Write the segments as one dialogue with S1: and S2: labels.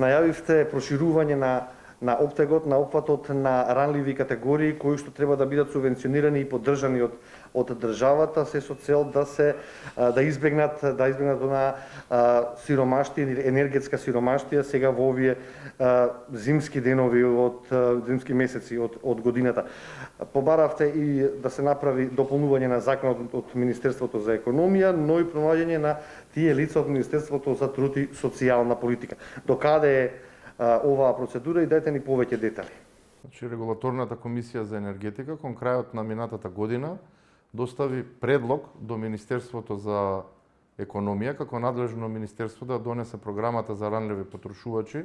S1: најавивте проширување на оптегот, на опфатот на ранливи категории кои што треба да бидат субвенционирани и поддржани од државата, се со цел да избегнат на сиромаштија или енергетска сиромаштија сега во овие зимски денови зимски месеци од годината. Побаравте и да се направи дополнување на законот од Министерството за економија, но и пронаѓање на тие лица од Министерството за труд и социјална политика. Докаде е оваа процедура и дајте ни повеќе детали.
S2: Значи, Регулаторната комисија за енергетика кон крајот на минатата година достави предлог до Министерството за економија како надлежно министерство да донесе програмата за ранливи потрошувачи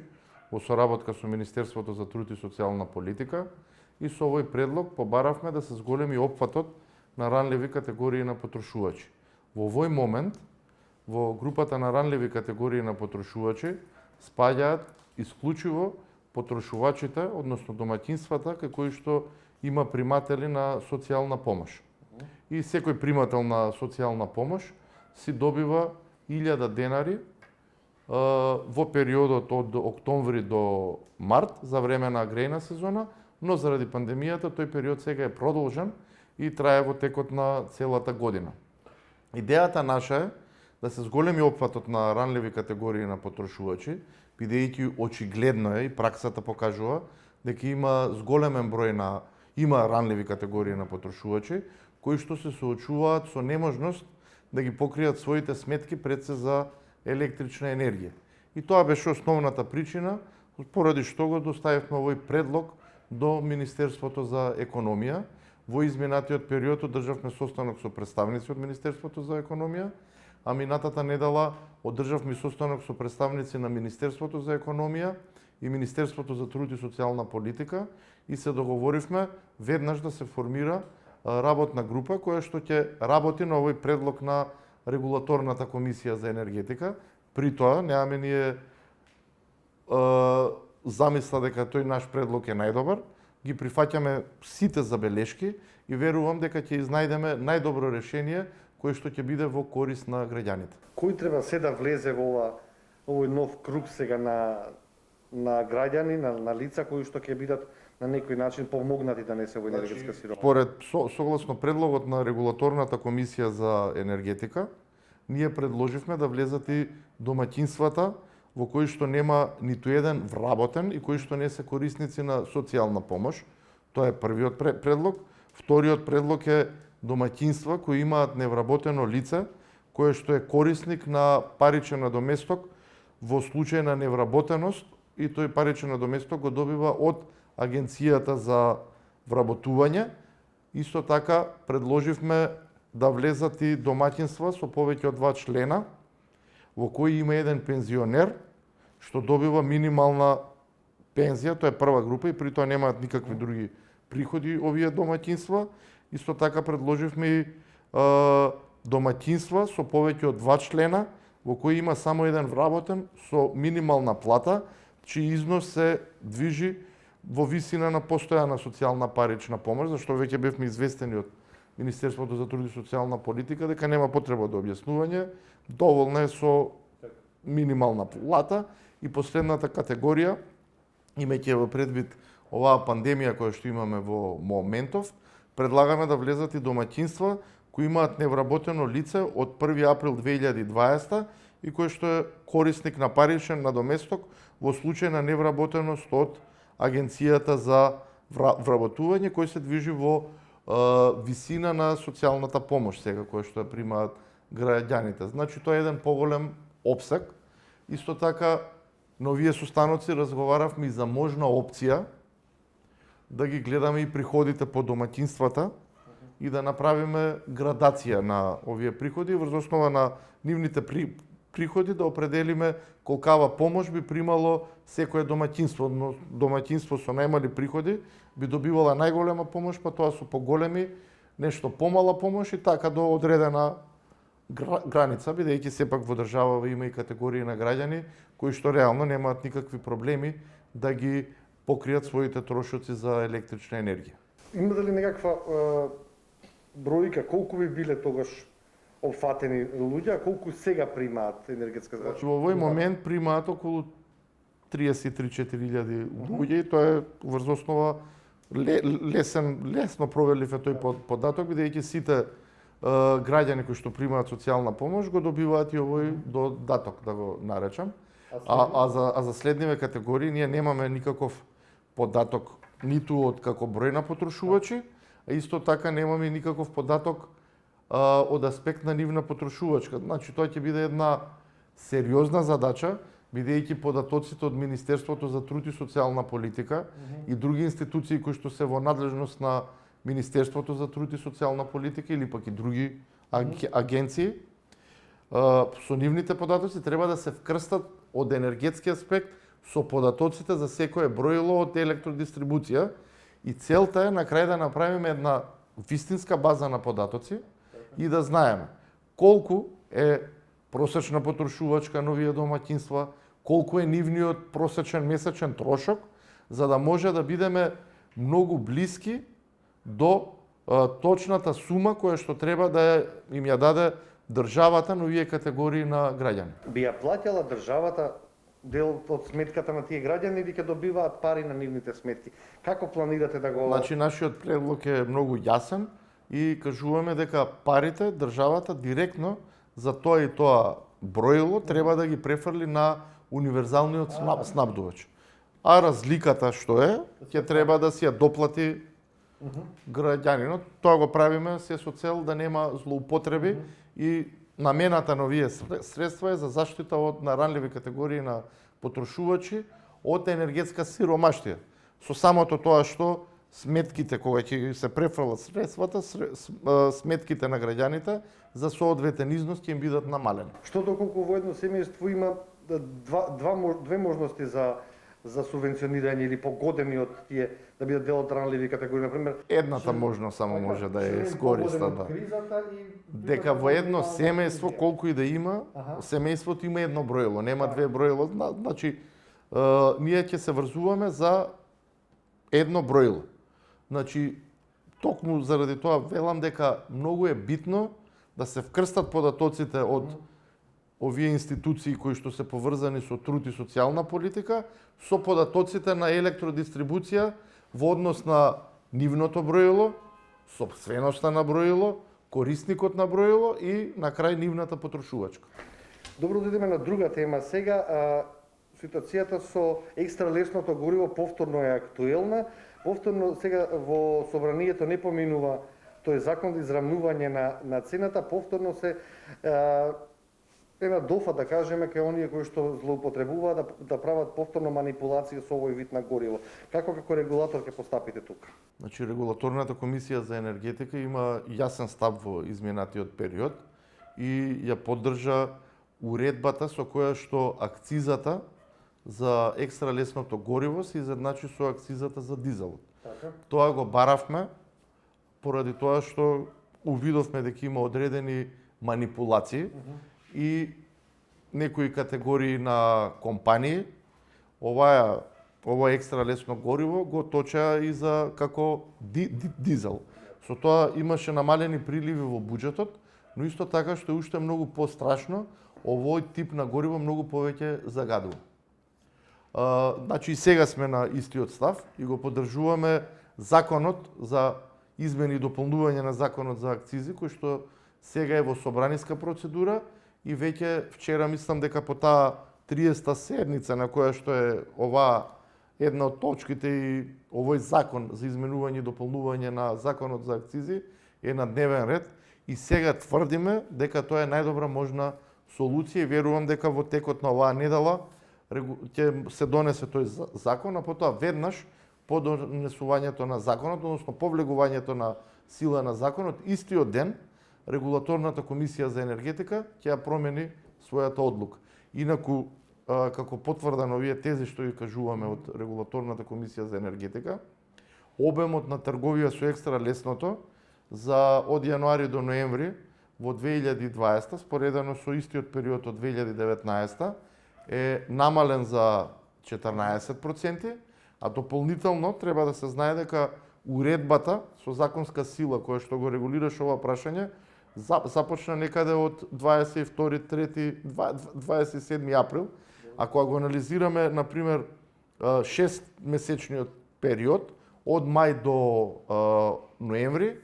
S2: во соработка со Министерството за труд и социјална политика и со овој предлог побаравме да се зголеми опфатот на ранливи категории на потрошувачи. Во овој момент во групата на ранливи категории на потрошувачи спаѓаат исклучиво потрошувачите, односно домаќинствата кои што има приматели на социјална помош. И секој примател на социјална помош си добива 1000 денари во периодот од октомври до март за време на грејна сезона, но заради пандемијата тој период сега е продолжен и трае во текот на целата година. Идејата наша е да се зголеми опфатот на ранливи категории на потрошувачи, бидејќи очигледно е и праксата покажува дека има зголемен број има ранливи категории на потрошувачи кои што се соочуваат со неможност да ги покријат своите сметки пред се за електрична енергија. И тоа беше основната причина поради што го доставивме овој предлог до Министерството за економија. Во изминатиот период одржавме состанок со представници од Министерството за економија, а минатата недела одржавме состанок со представници на Министерството за економија и Министерството за труд и социјална политика и се договоривме веднаш да се формира работна група која што ќе работи на овој предлог на Регулаторната комисија за енергетика. При тоа немаме ние замисла дека тој наш предлог е најдобар, ги прифаќаме сите забелешки и верувам дека ќе изнајдеме најдобро решение кој што ќе биде во корист на граѓаните.
S1: Кој треба се да влезе во овој нов круг сега на граѓани, на лица кои што ќе бидат на некој начин помогнати да не се во енергетска сиромаштија?
S2: Според согласно предлогот на Регулаторната комисија за енергетика, ние предложивме да влезат и домаќинствата во кои што нема ниту еден вработен и кои што не се корисници на социјална помош. Тоа е првиот предлог. Вториот предлог е домаќинства кои имаат невработено лице кое што е корисник на паричен надоместок во случај на невработеност и тој паричен надоместок го добива од Агенцијата за вработување. Исто така предложивме да влезат и домаќинства со повеќе од 2 члена во кои има еден пензионер што добива минимална пензија, тоа е прва група и при тоа немаат никакви други приходи овие домаќинства. Исто така предложивме и домаќинства со повеќе од 2 члена во кои има само еден вработен со минимална плата, чиј износ се движи во висина на постојана социјална парична помош, зашто веќе бевме известени од Министерството за труд и социјална политика дека нема потреба до објаснување, доволно е со минимална плата. И последната категорија, имајќи во предвид оваа пандемија која што имаме во моментов, предлагаме да влезат и домаќинства кои имаат невработено лице од 1 април 2020 и кој што е корисник на паричен надоместок во случај на невработеност од Агенцијата за вработување кој се движи во висина на социјалната помош сега која што ја примаат граѓаните. Значи тоа е еден поголем опсек. Исто така на овие состаноци разговаравме и за можна опција да ги гледаме и приходите по домаќинствата и да направиме градација на овие приходи врз основа на нивните приходи да определиме колкава помош би примало секое домаќинство. Но домаќинство со најмали приходи би добивала најголема помош, па тоа со поголеми нешто помала помош и така до одредена граница, бидејќи сепак во државава има и категории на граѓани кои што реално немаат никакви проблеми да ги покријат своите трошоци за електрична енергија.
S1: Имате ли некаква бројка колку би биле тогаш опфатени луѓе, а колку сега примаат енергетска
S2: Во овој момент примаат околу 33-4 луѓе и тоа е врз основа лесно проверлив е тој податок, бидејќи сите граѓани кои што примаат социјална помош го добиваат и овој додаток, да го наречам. А за следниве категории ние немаме никаков податок ниту од како број на потрошувачи, а исто така немаме никаков податок од аспект на нивна потрошувачка. Значи тоа ќе биде една сериозна задача, бидејќи податоците од Министерството за труд и социјална политика и други институции кои што се во надлежност на Министерството за труд и социјална политика или пак и други агенции, со нивните податоци треба да се вкрстат од енергетски аспект со податоците за секое броило од електродистрибуција и целта е на крај да направиме една вистинска база на податоци и да знаеме колку е просечна потрошувачка на овие домаќинства, колку е нивниот просечен месечен трошок, за да може да бидеме многу блиски до точната сума која што треба да им ја даде државата на овие категории на граѓани.
S1: Би ја плаќала државата дел од сметката на тие граѓани или ќе добиваат пари на нивните сметки? Како планирате да го...
S2: Значи, нашиот предлог е многу јасен и кажуваме дека парите државата директно за тоа и тоа броило треба да ги префрли на универзалниот снабдувач. А разликата што е, ќе треба да си ја доплати граѓанинот. Тоа го правиме се со цел да нема злоупотреби и намената на овие средства е за заштита од наранливи категории на потрошувачи од енергетска сиромаштија. Со самото тоа што сметките, кога ќе се префрлат средствата, сметките на граѓаните за соодветен износ ќе им бидат намалени.
S1: Што доколку во едно семејство има две можности за субвенционирање или погодени од тие да бидат дел од ранливи категории, например,
S2: едната можност само може да е искористена. Дека во едно семејство колку и да има, семејството има едно броило, нема две броила, значи ние ќе се врзуваме за едно броило. Значи токму заради тоа велам дека многу е битно да се вкрстат податоците од овие институции кои што се поврзани со труд и социјална политика со податоците на електродистрибуција во однос на нивното броило, сопственоста на броило, корисникот на броило и на крај нивната потрошувачка.
S1: Добро, да идеме на друга тема сега. Ситуацијата со екстра лесното гориво повторно е актуелна. Повторно сега во собранието не поминува тој закон за израмнување на цената, повторно се една дофа, да кажеме, кај оние кои што злоупотребуваат да прават повторно манипулација со овој вид на гориво. Како регулатор ќе постапите тука?
S2: Значи, регулаторната комисија за енергетика има јасен став во изминатиот период и ја поддржа уредбата со која што акцизата за екстра лесното гориво се изедначи со акцизата за дизелот.
S1: Така.
S2: Тоа го баравме поради тоа што увидовме дека има одредени манипулации и некои категории на компании ова екстра лесно гориво го точа и за како дизел. Со тоа имаше намалени приливи во буџетот, но исто така што е уште многу пострашно, овој тип на гориво многу повеќе загадува. Значи и сега сме на истиот став и го поддржуваме законот за измени и дополнување на законот за акцизи, кој што сега е во собраниска процедура и веќе вчера мислам дека по таа 30-та седница на која што е оваа една од точките и овој закон за изменување и дополнување на законот за акцизи е на дневен ред и сега тврдиме дека тоа е најдобра можна солуција и верувам дека во текот на оваа недела ќе се донесе тој закон, а потоа веднаш по донесувањето на законот, односно повлегувањето на сила на законот, истиот ден регулаторната комисија за енергетика ќе ја промени својата одлука. Инаку, како потврда на овие тези што ги кажуваме од регулаторната комисија за енергетика, обемот на трговија со екстра лесното за од јануари до ноември во 2020, споредено со истиот период од 2019, е намален за 14%, а дополнително треба да се знае дека уредбата со законска сила која што го регулираше ова прашање започна некаде од 27 април, Ако го анализираме, например, 6-месечниот период, од мај до ноември,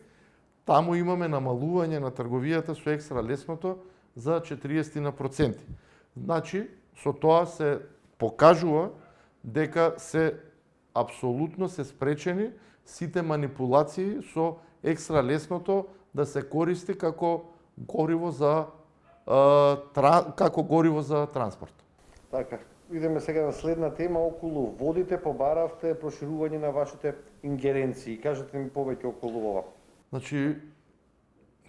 S2: таму имаме намалување на трговијата со екстра лесното за 40%. Значи, со тоа се покажува дека се апсолутно се спречени сите манипулации со екстра лесното да се користи како гориво за транспорт.
S1: Така, идеме сега на следна тема околу водите. Побаравте проширување на вашите ингеренции. Кажете ми повеќе околу ова.
S2: Значи,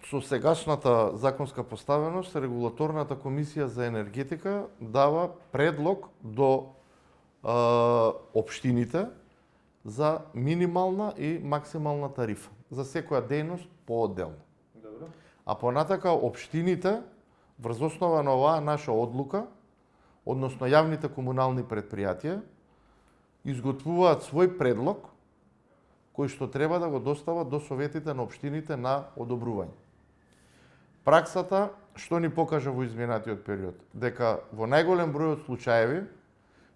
S2: со сегашната законска поставеност, Регулаторната комисија за енергетика дава предлог до општините за минимална и максимална тарифа за секоја дејност поодделно.
S1: Добро.
S2: А понатака општините врз основа на оваа наша одлука, односно јавните комунални предпријатија, изготвуваат свој предлог кој што треба да го достават до советите на општините на одобрување. Праксата што ни покажа во изминатиот период, дека во најголем број од случаеви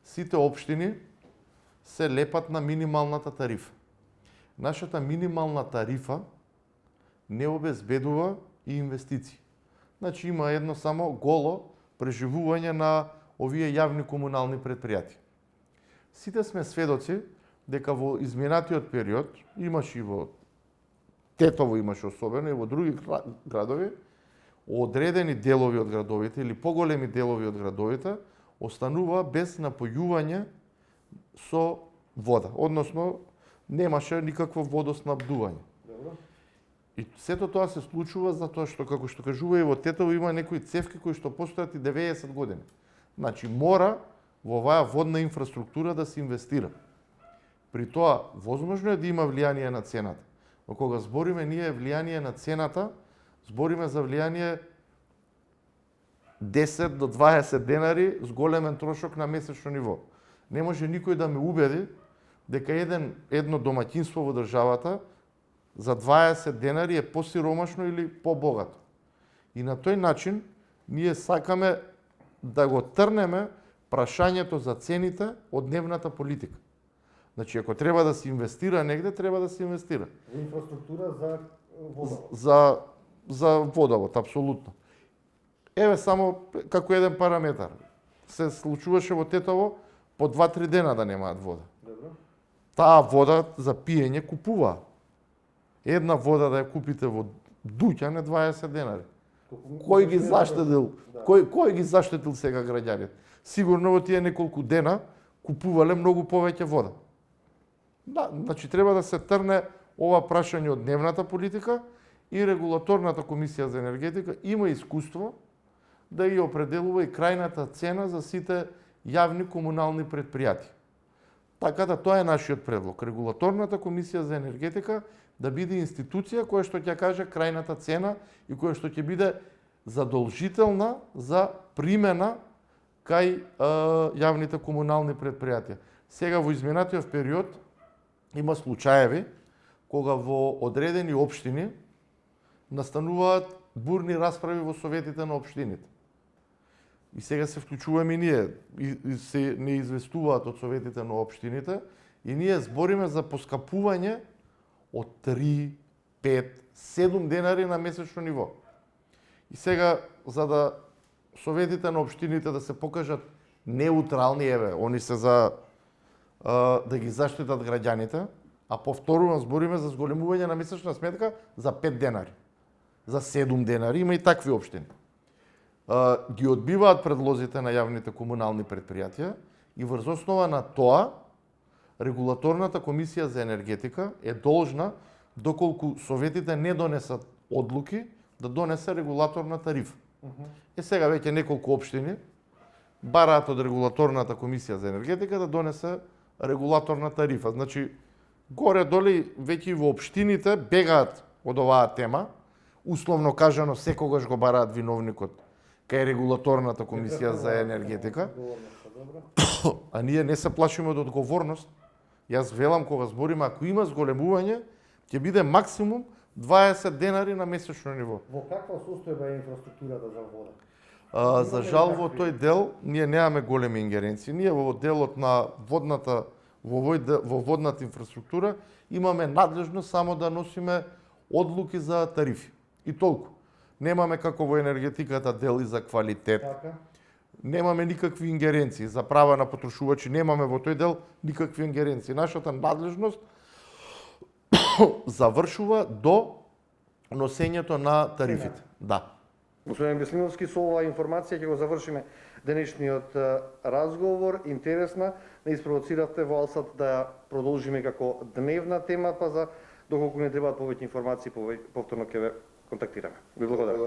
S2: сите општини се лепат на минималната тарифа. Нашата минимална тарифа не обезбедува и инвестиции. Значи има едно само голо преживување на овие јавни комунални предпријатија. Сите сме сведоци дека во изминатиот период, имаше и во Тетово имаше особено и во други градови, одредени делови од градовите или поголеми делови од градовите останува без напојување со вода, односно немаше никакво водоснабдување.
S1: Добро.
S2: И сето тоа се случува затоа што, како што кажува и во Тетово, има некои цевки кои што постојат и 90 години. Значи мора во оваа водна инфраструктура да се инвестира. При тоа, возможно е да има влијание на цената. Но кога збориме ние влијание на цената, збориме за влијание 10 до 20 денари с големен трошок на месечно ниво. Не може никој да ме убеди дека едно домаќинство во државата за 20 денари е посиромашно или побогато. И на тој начин ние сакаме да го трнеме прашањето за цените од дневната политика. Значи, ако треба да се инвестира негде, треба да се инвестира.
S1: Инфраструктура за водовод.
S2: За водовод, апсолутно. Еве само како еден параметар. Се случуваше во Тетово по 2-3 дена да немаат вода.
S1: Добро.
S2: Таа вода за пиење купуваа. Една вода да ја купите во дуќан е 20 денари. Кој ги заштедил? Кој ги заштедил сега граѓаните? Сигурно во тие неколку дена купувале многу повеќе вода. Да, значи треба да се трне ова прашање од дневната политика и Регулаторната комисија за енергетика има искуство да ја определува и крајната цена за сите јавни комунални предпријатија. Така да тоа е нашиот предлог. Регулаторната комисија за енергетика да биде институција која што ќе каже крајната цена и која што ќе биде задолжителна за примена кај јавните комунални предпријатија. Сега во изминатиот период има случаеви кога во одредени општини настануваат бурни расправи во советите на општините. И сега се вклучуваме и ние, и се не известуваат од советите на општините, и ние збориме за поскапување од 3, 5, 7 денари на месечно ниво. И сега, за да советите на општините да се покажат неутрални, еве, они се за да ги заштитат граѓаните, а повторувам, збориме за зголемување на месечна сметка за 5 денари, за 7 денари, има и такви општини. Ги одбиваат предлозите на јавните комунални предпријатија и врз основа на тоа Регулаторната комисија за енергетика е должна, доколку советите не донесат одлуки, да донесе регулаторна тарифа. Сега веќе неколку општини бараат од Регулаторната комисија за енергетика да донесе регулаторна тарифа. Значи, горе-доле веќе и во општините бегаат од оваа тема, условно кажано секогаш го бараат виновникот кај Регулаторната комисија за енергетика. А ние не се плашиме од одговорност. Јас велам кога збориме, ако има зголемување, ќе биде максимум 20 денари на месечно ниво.
S1: Во каква состојба е инфраструктурата за вода?
S2: За жал во тој дел ние немаме големи ингеренции. Ние во делот на водната во водната инфраструктура имаме надлежност само да носиме одлуки за тарифи. И толку. Немаме како во енергетиката дели за квалитет.
S1: Така.
S2: Немаме никакви ингеренции за права на потрошувачи, немаме во тој дел никакви ингеренции. Нашата надлежност завршува до носењето на тарифите. Да.
S1: Господин Беслиновски, со оваа информација ќе го завршиме денешниот разговор. Интересна, не испровоциравте во Алсат да продолжиме како дневна тема, па за доколку не требаат повеќе информации, повторно ќе ве контактираме. Ви благодарам.